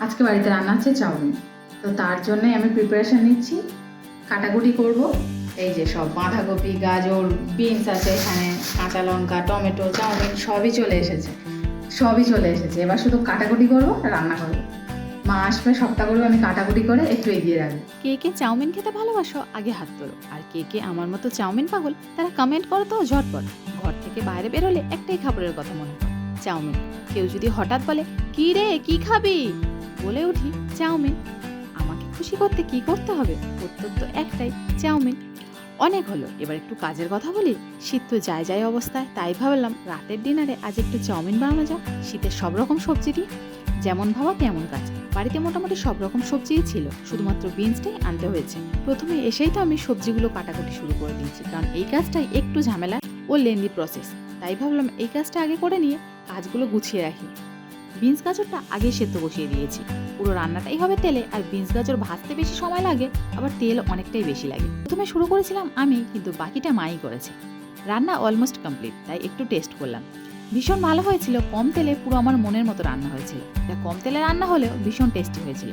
আজকে বাড়িতে রান্না হচ্ছে চাউমিন। তো তার জন্যই আমি প্রিপারেশন নিচ্ছি, কাটাকুটি করব। এই যে সব বাঁধাকপি, গাজর, বিনস আছে এখানে, কাঁচা লঙ্কা, টমেটো, চাউমিন সবই চলে এসেছে। এবার শুধু কাটাকুটি করবো, রান্না করবো। মা আসবে, সবটা করবে, আমি কাটাকুটি করে একটু এগিয়ে রাখবো। কে কে চাউমিন খেতে ভালোবাসো আগে হাত তোলো, আর কে কে আমার মতো চাউমিন পাগল তারা কমেন্ট করো তো ঝটপট। ঘর থেকে বাইরে বেরোলে একটাই খাবারের কথা মনে পড়ে, চাউমিন। কেউ যদি হঠাৎ বলে কি রে কি খাবি, বলে উঠি চাউমিন। আমাকে খুশি করতে কি করতে হবে? উত্তর তো একটাই, চাউমিন। অনেক হলো, এবার একটু কাজের কথা বলি। শীত তো যায় অবস্থায়, তাই ভাবলাম রাতের ডিনারে আজ একটু চাউমিন বানানো যাক শীতের সব রকম সবজি দিয়ে। যেমন ভাবা তেমন কাজ, বাড়িতে মোটামুটি সব রকম সবজিই ছিল, শুধুমাত্র বিনসটাই আনতে হয়েছে। প্রথমে এসেই তো আমি সবজিগুলো কাটাকুটি শুরু করে দিয়েছি, কারণ এই কাজটাই একটু ঝামেলা ও লেন্দি প্রসেস। তাই ভাবলাম এই কাজটা আগে করে নিয়ে কাজগুলো গুছিয়ে রাখি। বিনস গাজরটা আগেই সেদ্ধ বসিয়ে দিয়েছি। পুরো রান্নাটাই হবে তেলে, আর বিনস গাজর ভাজতে বেশি সময় লাগে, আবার তেল অনেকটাই বেশি লাগে। প্রথমে শুরু করেছিলাম আমি, কিন্তু বাকিটা মাই করেছে। রান্না অলমোস্ট কমপ্লিট, তাই একটু টেস্ট করলাম। ভীষণ ভালো হয়েছিল, কম তেলে পুরো আমার মনের মতো রান্না হয়েছিল। এটা কম তেলে রান্না হলেও ভীষণ টেস্টি হয়েছিল।